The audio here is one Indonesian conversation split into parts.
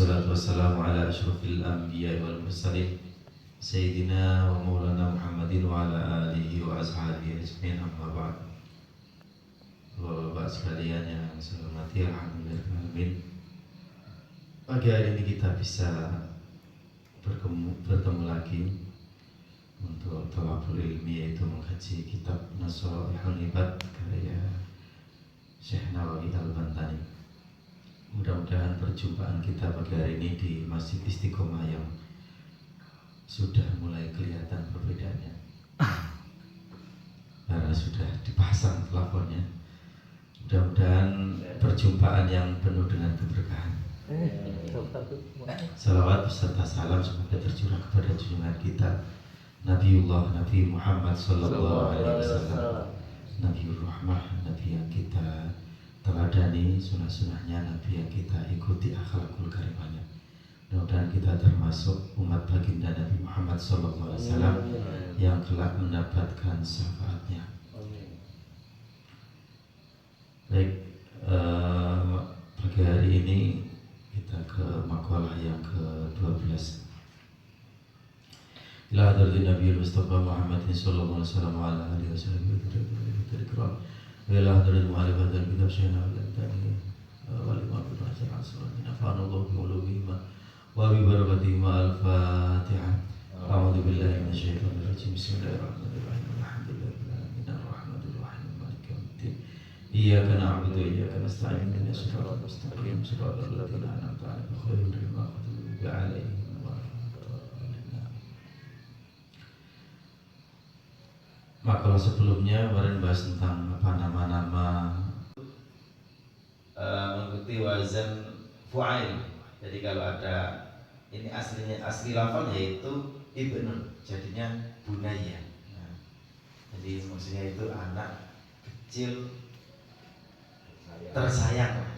Wassalatu wassalamu ala ashrafil anbiya wal mursalin Sayyidina wa maulana Muhammadin wa ala alihi wa ashabihi ajmain, amma ba'd. Bapak-bapak sekalian yang saya hormati, alhamdulillah. Pagi hari ini kita bisa bertemu lagi untuk thalabul ilmi, yaitu mengkaji kitab Nasaihul Ibad karya Syekh Nawawi Al-Bantani. Mudah-mudahan perjumpaan kita pagi hari ini di Masjid Istiqomah yang sudah mulai kelihatan perbedaannya karena sudah dipasang plafonnya. Mudah-mudahan perjumpaan yang penuh dengan keberkahan. Salawat beserta salam semoga tercurah kepada junjungan kita Nabiullah Nabi Muhammad sallallahu alaihi wasallam, Nabiur Rahmah, Nabi yang kita teladani sunnah-sunnahnya, Nabi yang kita ikuti akhlakul karimahnya. Mudah-mudahan kita termasuk umat baginda Nabi Muhammad sallallahu alaihi wasallam yang kelak mendapatkan syafaatnya. Baik, pagi hari ini kita ke makalah yang ke-12. Ila hadratin Nabi Mustafa Muhammadin sallallahu alaihi wasallam wa ala alihi wasallam. Ila hadratin mu'alifah dan kitab Syekhna al-Bantani wa lima bin Hasan al-Asrani nafa'anallahu bi'ulumihima wa bibarakatihima. Al-Fatihah. A'udzu billahi minasyaitonir rajim. Bismillahirrahmanirrahim. Alhamdulillahirabbil alamin arrahmanir rahim maliki yaumiddin. Iyyaka na'budu wa iyyaka nasta'in ihdinas siratal mustaqim siratal ladzina an'amta 'alaihim ghairil maghdubi 'alaihim waladdallin. Makalah sebelumnya kemarin bahas tentang nama-nama mengikuti wazan fu'ail. Jadi kalau ada ini asli lafal yaitu ibnun, jadinya bunaya. Nah, jadi maksudnya itu anak kecil tersayang.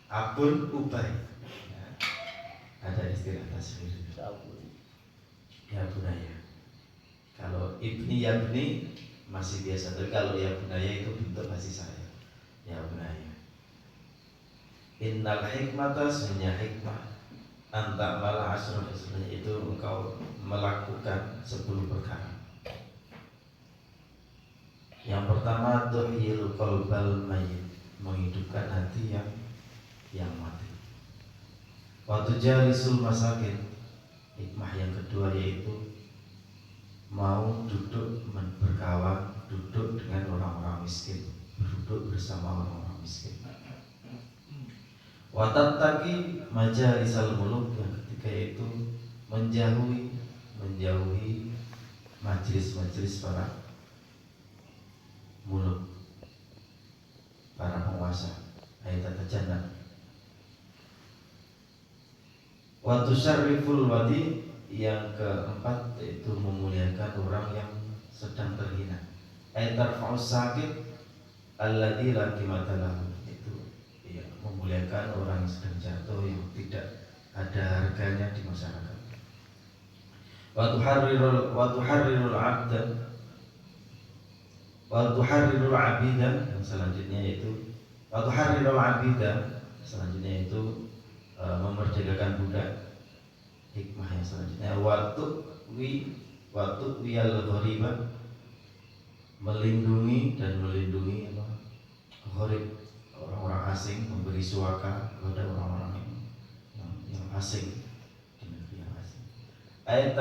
Abun ubay. Nah, ada istilah tasghir. Ya bunaya. Kalau ibni yabni masih biasa, tapi kalau ya bunaya itu bentuk kasih sayang. Ya bunaya. Innal hikmata, sunnah hikmah anta mala asrul hikmah, itu engkau melakukan 10 perkara. Yang pertama tuhyil qalbal mayyit, menghidupkan hati yang mati. Wa tujalisul masakin, hikmah yang kedua yaitu mau duduk berkawan, duduk dengan orang-orang miskin, duduk bersama orang-orang miskin. Watattaqi majalisal muluk, yang ketiga itu menjauhi majelis-majelis para muluk, para penguasa. Ayat tajannah. Wa tusyarriful wadi, yang keempat itu memuliakan orang yang sedang terhina. Ayat tarfa'us sakit alladzi la qimata lahu, itu ya, memuliakan orang yang sedang jatuh, yang tidak ada harganya di masyarakat. Wa tuharrirul abda wa tuharrirul abida, yang selanjutnya itu wa tuharrirul abida, selanjutnya itu memerdekakan budak. Hikmah yang selanjutnya waktu wiyal ghoriba, melindungi gharib, orang-orang asing, memberi suaka kepada orang-orang yang asing di negeri yang asing. Ayat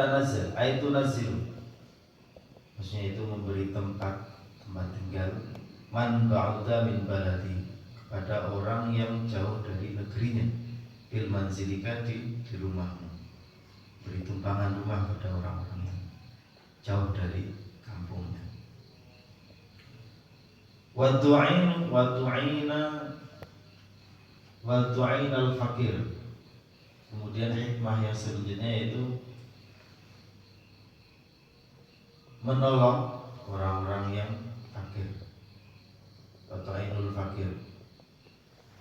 tunazil, maksudnya itu memberi tempat tinggal man ba'da min baladi, kepada orang yang jauh dari negerinya, fil manzilika, di rumahmu, beri tumpangan rumah pada orang-orang yang jauh dari kampungnya. Wa tu'ina al-fakir. Kemudian hikmah yang selanjutnya yaitu menolong orang-orang yang fakir. Wa tu'inul fakir,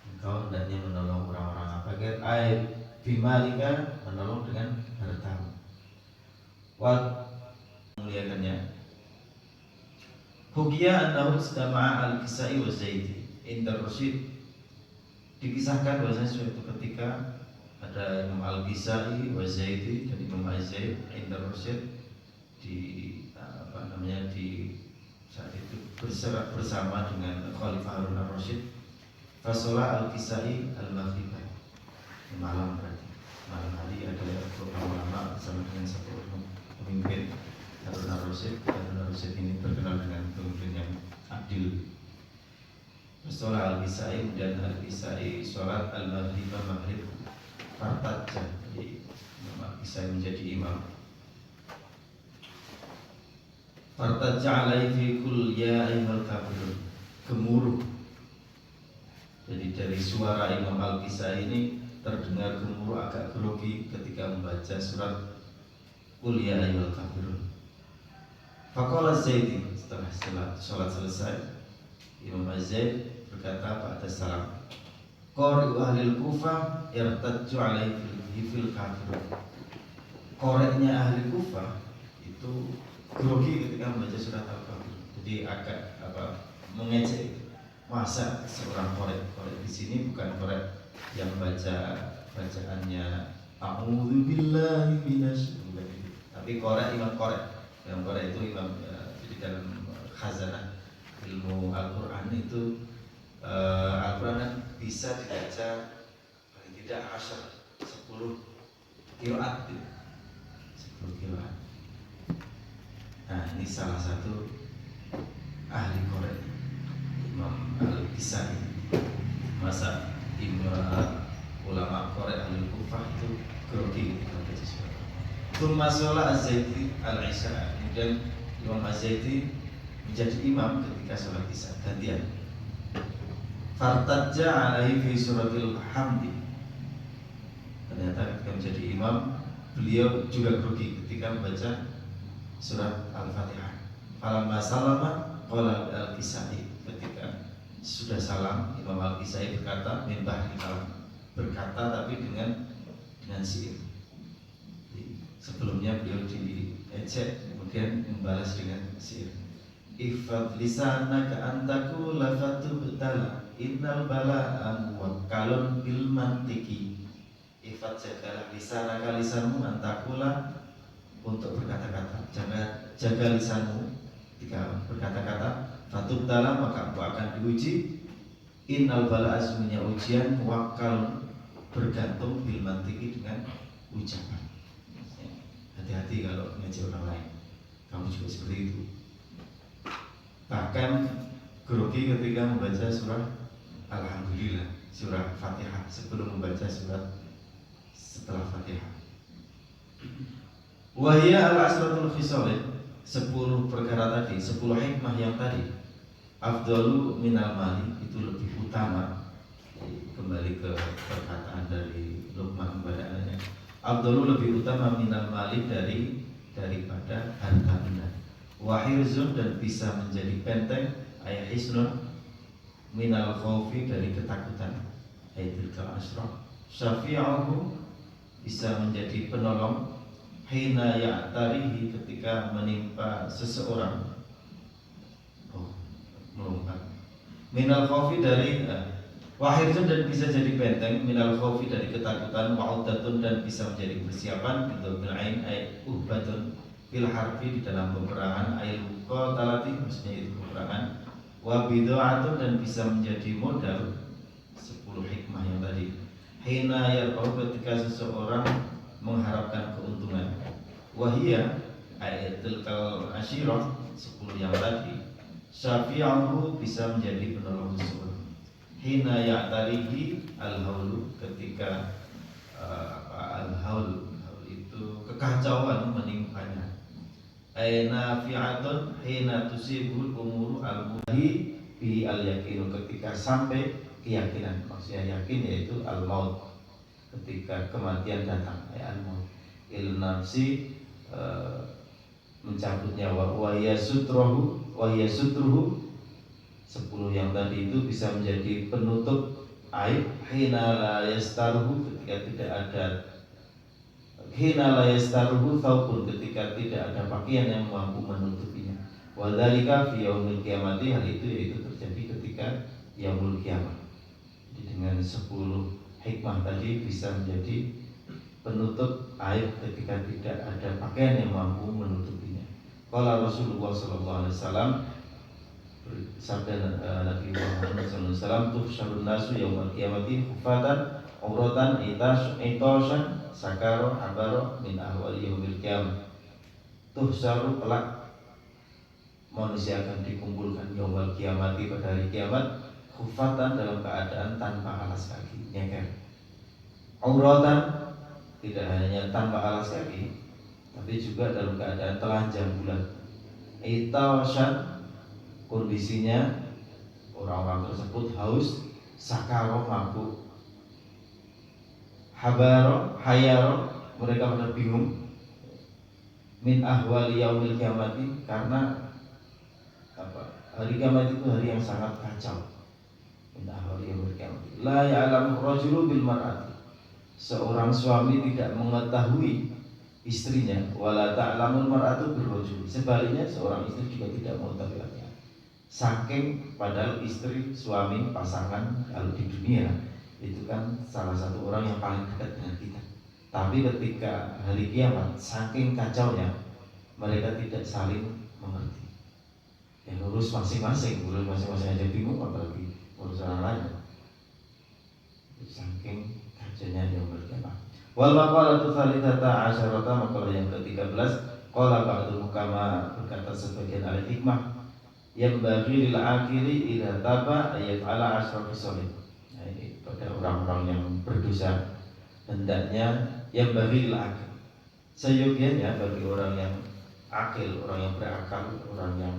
engkau hendaknya menolong orang-orang yang fakir. Ayat bimalika, menolong dengan hartamu. Wa muliakannya. Hukiya annahu istama'a al-Kisai wa Zaidi inda Rasyid. Dikisahkan bahwasanya suatu ketika ada Imam Al-Ghizali wa Zaidi dan Imam Az-Zaid Indar Rasyid di di saat itu bersama dengan Khalifah Harun Ar-Rasyid. Fasolah Al-Ghizali Al-Maghribah, malam berarti malam hari ada beberapa ulama bersama dengan satu pemimpin Harun Ar-Rasyid. Harun Ar-Rasyid ini terkenal dengan pemimpin yang adil. Fasolah Al-Ghizali dan Al-Ghizali sholat Al-Maghribah maghrib fartajah, jadi Imam Al-Ghizali menjadi imam. Fartajah alaihi fi kul ya ayyuhal kafirun, gemuruh. Jadi dari suara Imam Al-Ghizali ini terdengar gemuruh agak grogi ketika membaca surat Qul ya ayyuhal kafirun. Faqala Zaidi, setelah sholat selesai, Imam Az-Zaid berkata pada salam, Qari'u ahlil Kufah irtajju alaihi fil kafirun. Koreknya ahli Kufah itu grogi ketika membaca surat Al-Kafirun. Jadi agak mengejek. Masa seorang korek di sini bukan korek yang baca bacaannya a'udzubillahi minasy, tapi korek imam korek. Yang korek itu imam jadi dalam khazanah ilmu Al-Qur'an itu Al-Qur'an kan bisa dibaca paling tidak 10 qiraat, 10 qiraat. Nah, ini salah satu ahli korek Imam Al-Ghizali. Masa ulama korek ahli Kufah itu grogi ketika baca surat. Tsumma sholat Az-Zaidi al-Isya, kemudian Imam Az-Zaidi menjadi imam ketika sholat Isya gantian. Fartajja alaihi fi suratil Hamdi. Ternyata ketika menjadi imam, beliau juga grogi ketika membaca surat Al-Fatihah. Falamma salama qala Al-Ghizali, ketika sudah salam Imam Al-Ghizali berkata min bahri kalam, berkata tapi dengan syair. Sebelumnya beliau diejek, kemudian membalas dengan syair. Ifad lisanaka antaku lafatu betala innal bala'a muwakkalun bil mantiki. Ifad jagalah lisanaka, lisanmu, antakula untuk berkata-kata. Jaga lisanmu ketika berkata-kata. Fatub dalam maka engkau akan diuji. Innal bala'a, sesungguhnya ujian muwakkal bergantung bil mantiki, dengan ucapan. Hati-hati kalau ngejek orang lain. Kamu juga seperti itu. Bahkan grogi ketika membaca surah Alhamdulillah, surah Fatihah, sebelum membaca surat setelah Fatihah. Wahia al-asratul khisalih, 10 perkara tadi, 10 hikmah yang tadi. Afdalu minal mali, itu lebih utama. Kembali ke perkataan dari Luqman kepada anaknya. Afdalu lebih utama minal mali, daripada harta benda. Wahirzun, dan bisa menjadi benteng, ayat hisnun minal khawfi, dari ketakutan. Ayatul asrah. Syafi'ahu, bisa menjadi penolong, hina ya'tarihi, ketika menimpa seseorang. Melompat. Minal khawfi, dari wahirzun, dan bisa jadi benteng, minal khawfi, dari ketakutan, wa'udatun, dan bisa menjadi persiapan, untuk bil'ain ay uhbatun fil harfi, di dalam peperangan, ayat qatalati, maksudnya itu peperangan, wa bid'atun, dan bisa menjadi modal. 10 hikmah yang tadi. Hina yarqau, ketika seseorang mengharapkan keuntungan. Wahia ayatul ashirah, 10 yang tadi. Syafi'ahu, bisa menjadi penolong seseorang. Hina ya'tarihi al-haulu, ketika al-haul itu kekacauan menimpanya. Aina fi'atun hina tusibul umuru al-muhi bi al-yakinu, ketika sampai keyakinan. Maksudnya yakin yaitu al-maut, ketika kematian datang, al-maut. Il-nafsi, mencabut nyawa. Wahya sutruhu, 10 yang tadi itu bisa menjadi penutup aib. Hina la yastaruhu, ketika tidak ada, hina la yastaruhu thawbun, ketika tidak ada pakaian yang mampu menutupinya. Wa dzalika fi yaumil qiyamati, hal itu yaitu terjadi ketika yaumul qiyamah. Jadi dengan 10 hikmah tadi bisa menjadi penutup aib ketika tidak ada pakaian yang mampu menutupinya. Qala Rasulullah sallallahu alaihi wasallam, sabda Nabi Muhammad sallallahu alaihi wasallam, tuhsyarun nasu yaumal qiyamati hufatan uratan itashan sakaro habaro min ahwali yaumil qiyamah. Tuhsyaru kelak manusia akan dikumpulkan yaumal qiyamati pada hari kiamat hufatan dalam keadaan tanpa alas kaki, nyeker. Uratan tidak hanya tanpa alas kaki, tapi juga dalam keadaan telanjang bulat. Itashan, kondisinya orang-orang tersebut haus, sakaro mabuk, habaro hayaro, mereka pada bingung, min ahwali yaumil kiamati, karena hari kiamat itu hari yang sangat kacau. Min ahwali yaumil kiamati la ya'lamu rajulu bil mar'ati, seorang suami tidak mengetahui istrinya, wala ta'lamul mar'atu bil rajuli, sebaliknya seorang istri juga tidak mengetahui laki-laki. Saking padahal istri, suami, pasangan kalau di dunia itu kan salah satu orang yang paling dekat dengan kita. Tapi ketika hari kiamat, saking kacaunya, mereka tidak saling mengerti. Yang urus masing-masing aja bingung, apalagi urus orang lain. Saking kacaunya yang berkiamat. Wal maqalatu tsalitsata asyarata, maqalah yang ke-13, qala ba'dul hukama, berkata sebagian ahli hikmah, yang bagi lil akili idza taba ayat'ala asra fisalin. Nah, ini pada orang-orang yang berdosa, hendaknya yang bagi lil akil, seyogianya bagi orang yang akil, orang yang berakal, orang yang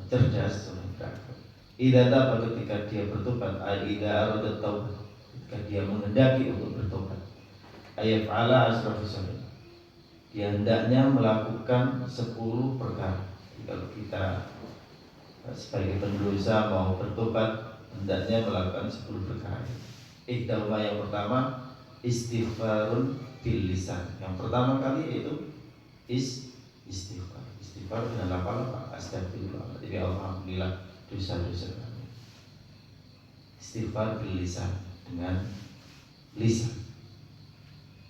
cerdas, orang yang berakal, idza taba, ketika dia bertobat, idza arada taubat, ketika dia menghendaki untuk bertobat, ayat'ala asra fisalin, dia hendaknya melakukan 10 perkara. Kalau kita sebagai pendosa mau bertobat, hendaknya melakukan 10 perkara. Ihdahuma, yang pertama, istighfarun bil lisan. Yang pertama kali yaitu istighfar. Istighfar dengan lafal astagfirullah, jadi alhamdulillah dosa-dosa kami. Istighfar bil lisan, dengan lisan.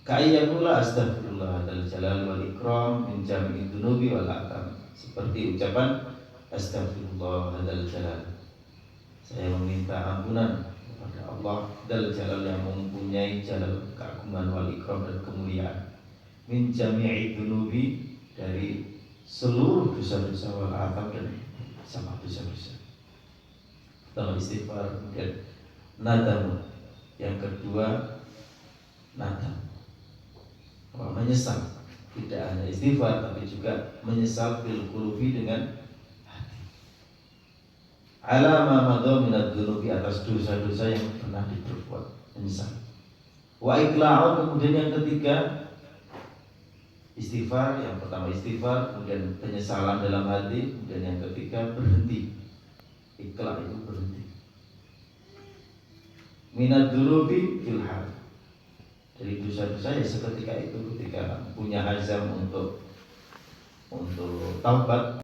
Ka'ayyakula astagfirullah dal jalal wal ikram min jami'i dunubi wal atam, seperti ucapan astagfirullah dal jalal, saya meminta ampunan kepada Allah dal jalal, yang mempunyai jalal, keagungan, wal ikram, dan kemuliaan, min jami'i dunubi, dari seluruh dosa-dosa, wal atam, dan sama dosa-dosa. Pertama istighfar, kemudian nadam, yang kedua nadam, menyesal, tidak hanya istighfar tapi juga menyesal bil qulubi, dengan hati, ala ma madha minadz dzunubi, atas dosa-dosa yang pernah diperbuat, menyesal. Wa iqla'un, kemudian yang ketiga istighfar, yang pertama istighfar, kemudian penyesalan dalam hati, kemudian yang ketiga berhenti. Iqla' itu berhenti. Minadz dzunubi fil hal, dari dosa-dosa ya seketika itu, ketika punya azam untuk taubat,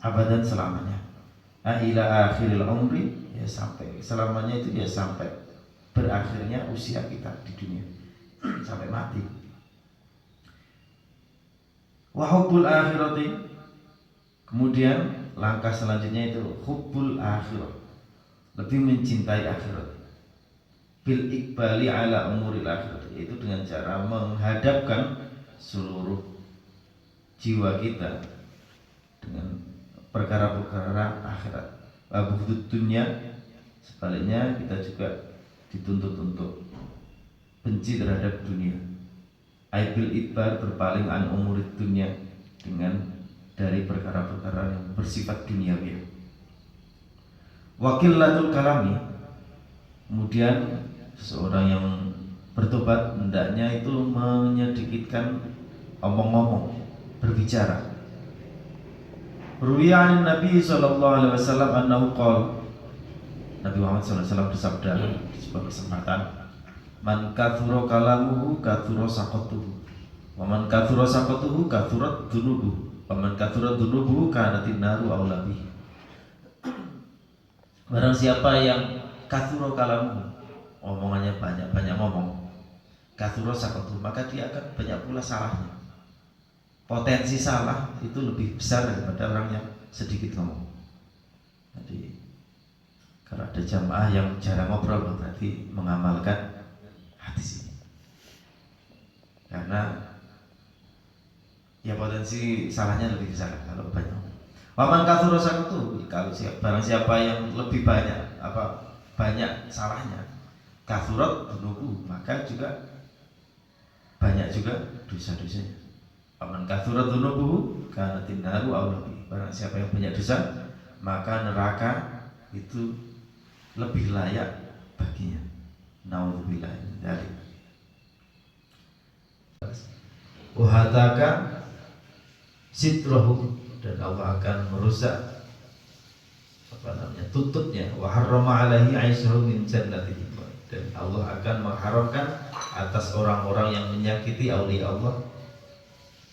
abadan, selamanya. Ila akhiril umri, ya sampai selamanya itu, ya sampai berakhirnya usia kita di dunia, sampai mati. Wa hubbul akhirati, kemudian langkah selanjutnya itu hubbul akhirah, lebih mencintai akhirat. Bil iqbali ala umuril akhirat, yaitu dengan cara menghadapkan seluruh jiwa kita dengan perkara-perkara akhirat. Wabudud dunya, sebaliknya kita juga dituntut untuk benci terhadap dunia. Aibil idbar, berpaling an umurid dunya, dengan dari perkara-perkara yang bersifat duniawi. Wakilatul kalami, kemudian seseorang yang bertobat hendaknya itu menyedikitkan omong-omong, berbicara. Ruwiyan Nabi sallallahu alaihi wasallam annahu qala, Nabi Muhammad sallallahu alaihi wasallam bersabda di sebuah kesempatan, man kathura kalamuhu kathura saqatuhu, wa man kathura saqatuhu kathurat dunubuhu, wa man kathura dunubuhu kanatin naru aula bihi. Barang siapa yang kathura kalamuhu, omongannya banyak ngomong, kathura sakatu, maka dia akan banyak pula salahnya. Potensi salah itu lebih besar daripada orang yang sedikit ngomong. Jadi kalau ada jamaah yang jarang ngobrol berarti mengamalkan hadis ini. Karena ya potensi salahnya lebih besar kalau banyak. Waman kathura sakatu, kalau barang siapa yang lebih banyak banyak salahnya, kathurat dunubu, maka juga banyak juga dosa-dosanya. Waman kathurat dunubu kana tinnaru aulabi. Barang siapa yang banyak dosa, maka neraka itu lebih layak baginya. Naudzubillah min dzalik. Wahataka sitrahu, dan Allah akan merusak tutupnya. Wa harrama alaihi aisyahu min jannati, dan Allah akan mengharamkan atas orang-orang yang menyakiti aulia Allah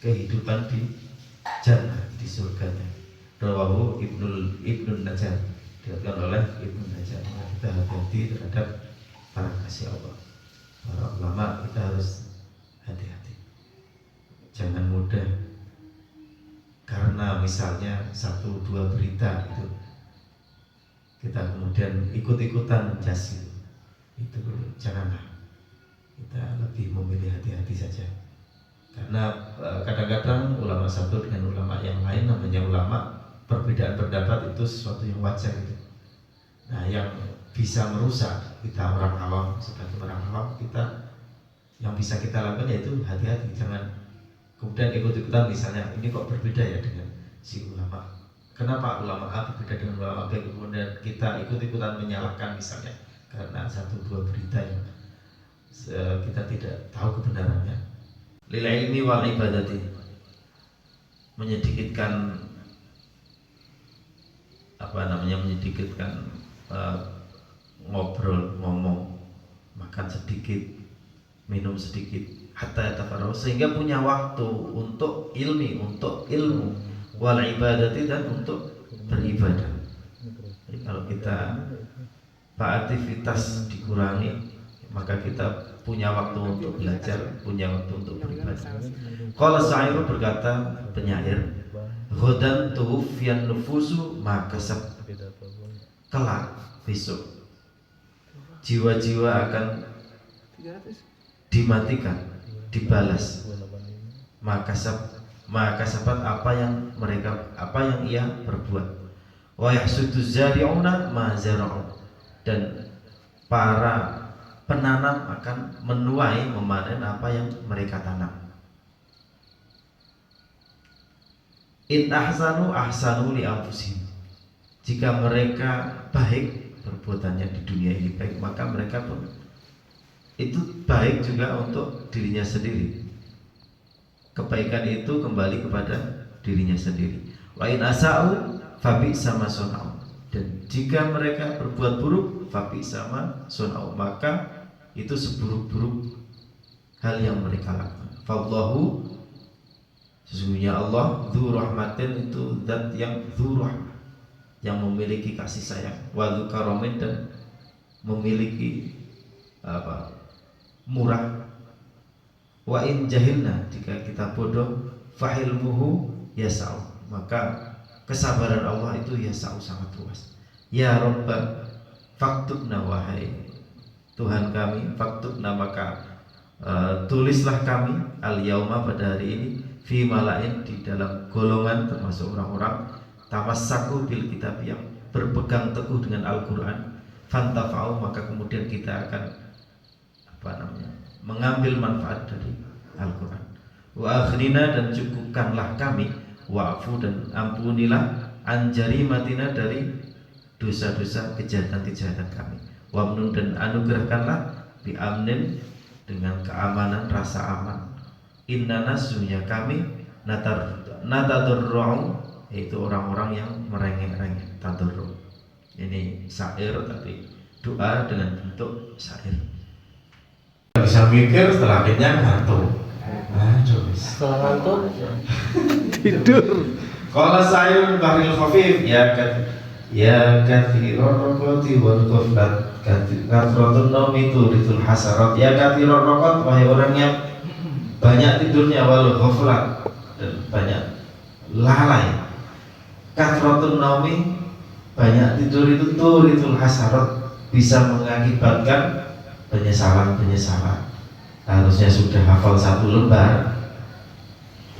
kehidupan di jannah, di surganya. Rawahu Ibnu Najjar, diriwayatkan oleh Ibnu Najjar. Kita hati-hati terhadap para kasih Allah, para ulama, kita harus hati-hati, jangan mudah karena misalnya 1-2 berita itu kita kemudian ikut-ikutan menjas itu janganlah. Kita lebih memilih hati-hati saja, karena kadang-kadang ulama satu dengan ulama yang lain, namanya ulama, perbedaan pendapat itu sesuatu yang wajar gitu. Nah, yang bisa merusak kita orang awam, sebagai orang awam, kita yang bisa kita lakukan yaitu hati-hati, jangan kemudian ikut-ikutan. Misalnya ini kok berbeda ya dengan si ulama, kenapa ulama A berbeda dengan ulama B, kemudian kita ikut-ikutan menyalahkan misalnya karena 1-2 berita yang kita tidak tahu kebenarannya. Lil ilmi wal ibadati, menyedikitkan menyedikitkan ngobrol, ngomong, makan sedikit, minum sedikit, hatta tafarraq, sehingga punya waktu untuk ilmu, wal ibadati, dan untuk beribadah. Jadi kalau kita aktivitas dikurangi, maka kita punya waktu untuk belajar, punya waktu untuk beribadah. Qala Sa'ir, berkata penyair, ghadan tuwfiyan nufusu ma kasab, kelak besok jiwa-jiwa akan dimatikan, dibalas maka sabat apa yang ia perbuat. Wa yahsudu zari'una ma zara'u, dan para penanam akan menuai, memanen apa yang mereka tanam. In ahsanu li anfusihim, jika mereka baik perbuatannya di dunia ini baik, maka mereka pun itu baik juga untuk dirinya sendiri. Kebaikan itu kembali kepada dirinya sendiri. Wa in asa'u fabi sama sonau, dan jika mereka berbuat buruk, fabi sama sonau, maka itu seburuk-buruk hal yang mereka lakukan. Fallahu, sesungguhnya Allah, dzu rahmatin, itu zat yang dzu rahmah, yang memiliki kasih sayang, wa dzu karamin, dan memiliki murah. Wa in jahilna, jika kita bodoh, fahilmuhu yasau, maka kesabaran Allah itu yasau, sangat luas. Ya Rabbana faktubna, wahai Tuhan kami, faktubna, maka tulislah kami al yauma, pada hari ini, fi malain, di dalam golongan termasuk orang-orang tamassaku bil kitab, yang berpegang teguh dengan Al-Quran, fantafa'u, maka kemudian kita akan mengambil manfaat dari Al-Quran. Wa akhrina, dan cukupkanlah kami, wa'fu, dan ampunilah, anjarimatina, dari dosa-dosa kejahatan-kejahatan kami. Wa'mnun, dan anugerahkanlah, bi'amnin, dengan keamanan, rasa aman. Innana, sesungguhnya kami, natadurru'u, yaitu orang-orang yang merengek-rengek, tadurru. Ini syair, tapi doa dengan bentuk syair. Bisa mikir, setelah kenyang ngantuk. Setelah ngantuk tidur. Qala Sa'ir Bahril Khafif, ya kan, Ya kathirur raqati wal ghaflat kathratun naumi turithul hasarat. Ya kathirur raqat, wahai orang yang banyak tidurnya, wal ghaflat, dan banyak lalai. Kathratun naumi, banyak tidur itu turithul hasarat, bisa mengakibatkan penyesalan-penyesalan. Harusnya sudah hafal 1 lembar,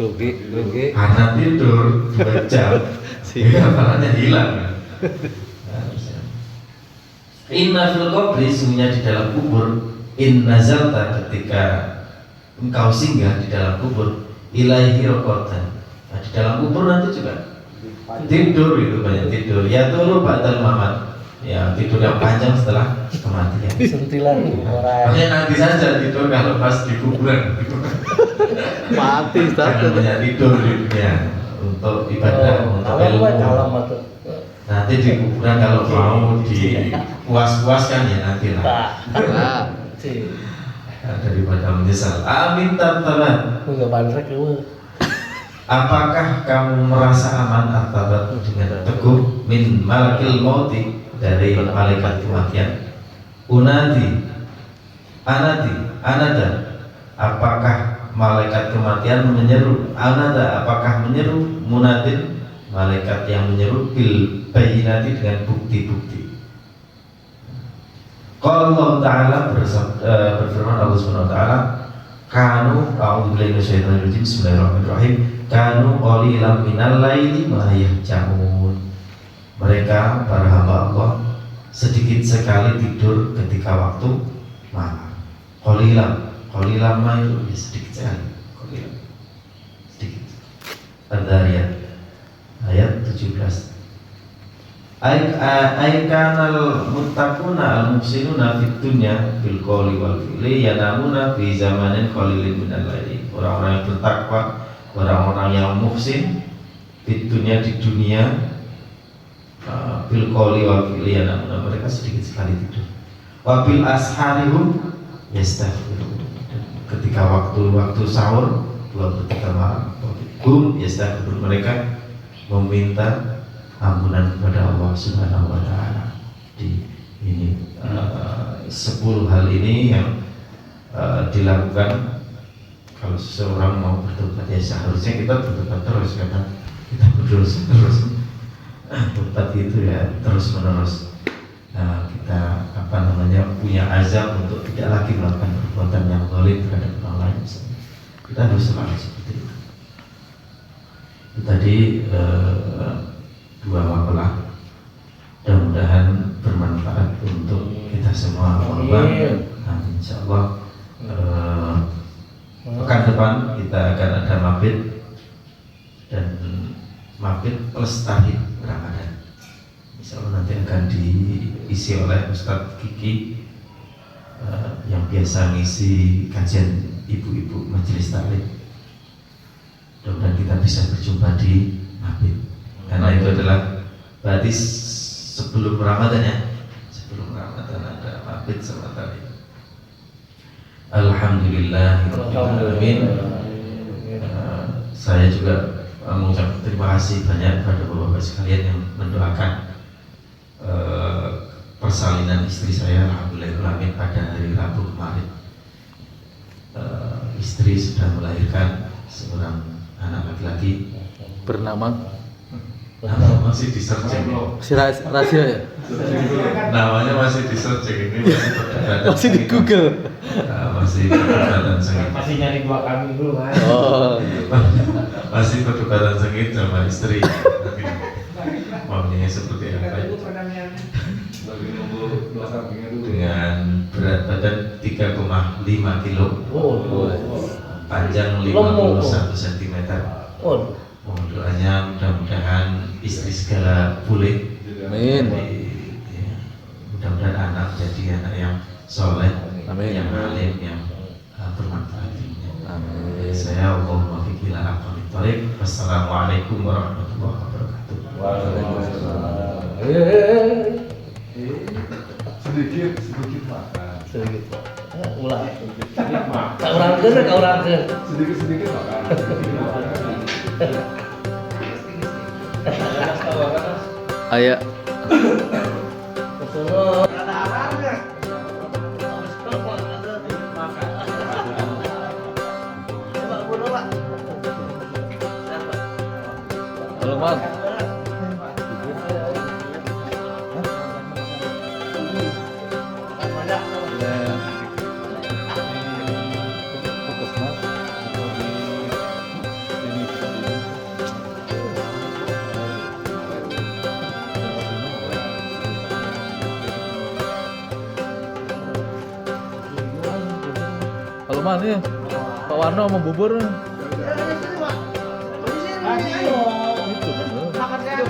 Rugi. karena tidur 2 jam, hafalannya hilang. Inna fil qabri, sungguhnya di dalam kubur, in nazalta, ketika engkau singgah di dalam kubur, ilaihi raqatan. Nah, di dalam kubur nanti juga tidur, itu banyak tidur. Ya tulu ba'dal mamat, ya tidur yang panjang setelah kematian. Sentilan orang Makanya nanti saja tidur kalau pas di kuburan. Mati Jangan banyak tidur di dunia untuk ibadah, untuk ilmu. alamat tuh. Nanti di kuburan kalau mau dipuas-puaskan ya nanti lah. Nah, Daripada menyesal. Amin tartabat. Enggak bandrek lu. Apakah kamu merasa aman artabat dengan teguh min malakil mauti, dari malaikat kematian? Unadi anada, apakah malaikat kematian menyeru? Anada, apakah menyeru? Munadin, malaikat yang menyeru, bil bayinati, dengan bukti-bukti. Qala Allah Ta'ala, berfirman Allah Subhanahu wa taala, kanu, a'udzubillahi minasyaitonir rajim, bismillahirrahmanirrahim, kanu qalilan minal laili ma yahjaun. Mereka para hamba Allah sedikit sekali tidur ketika waktu malam. Qalilan ma itu ya sedikit sekali. Qalilan, sedikit. Ad-Dzariyat ayat 17. Aikanal muttaquna al-muhsinuna fid dunya bil qawli wal fi'li yanamuna fi zamanin qalilin minal laili. Orang-orang yang bertakwa, orang-orang yang muhsin fid dunya, di dunia, bil qawli wal fi'li yanamuna, mereka sedikit sekali tidur. Wa bil asharihum yastaghfirun. Ketika waktu sahur, ketika malam, hum yastaghfirun, mereka meminta ampunan kepada Allah Subhanahu wa taala. Di ini 10 hal ini yang dilakukan kalau seseorang mau bertobat, ya seharusnya kita bertobat terus, karena kita berdosa terus. Tobat itu ya terus menerus. Kita punya azam untuk tidak lagi melakukan perbuatan yang zalim terhadap orang lain. Kita harus selalu seperti itu. Itu tadi 2 makalah, mudah-mudahan bermanfaat untuk kita semua. Amin, insyaallah. Pekan depan kita akan ada mabit, dan mabit plus tahid Ramadan. Insyaallah nanti akan diisi oleh Ustadz Kiki, yang biasa ngisi kajian ibu-ibu majelis taklim. Mudah-mudahan kita bisa berjumpa di mabit, karena itu adalah berarti sebelum Ramadan ya. Sebelum Ramadan ada mabit sama tadi. Alhamdulillahirrahmanirrahim. Saya juga mengucapkan terima kasih banyak pada bapak-bapak sekalian yang mendoakan persalinan istri saya. Alhamdulillahirrahmanirrahim, pada hari Rabu kemarin istri sudah melahirkan seorang anak laki-laki bernama masih di searching. si rahasia ya? Namanya masih di searching, ini Masih di Google. masih perdebatan sengit. Masih nyari 2 kami dulu kan. Oh, Masih perdebatan sengit sama istri. Nanti maunya seperti apa? Dengan berat badan 3,5 kilo, panjang 51 cm. Mohon doanya, mudah-mudahan istri segala boleh. amin. Ya, mudah-mudahan anak jadi anak yang soleh, Amin. yang alim, yang bermanfaat. Amin. Saya Allahumma fiqh ila aqwamit thariq. Wassalamualaikum warahmatullahi wabarakatuh. Sedikit makan. Sedikit. Ulang. Kau orangkeun. Sedikit makan. Aya Kesana. Halo, Man. Puskesmas atau di klinik Halo, Man, ya. Pak Warno mau bubur. Itu bener. Makan sehat,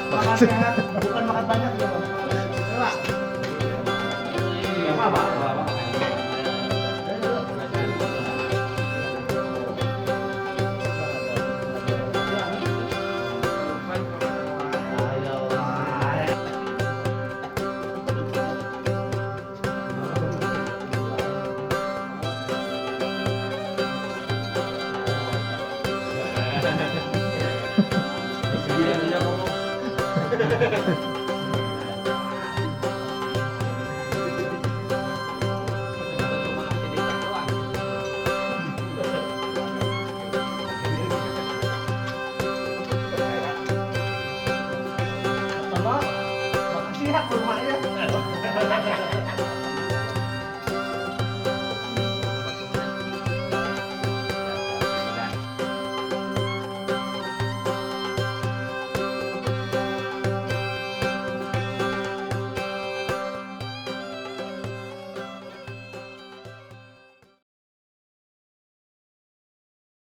makan sehat, bukan makan banyak ya, Pak. Ya, Pak. Ayo.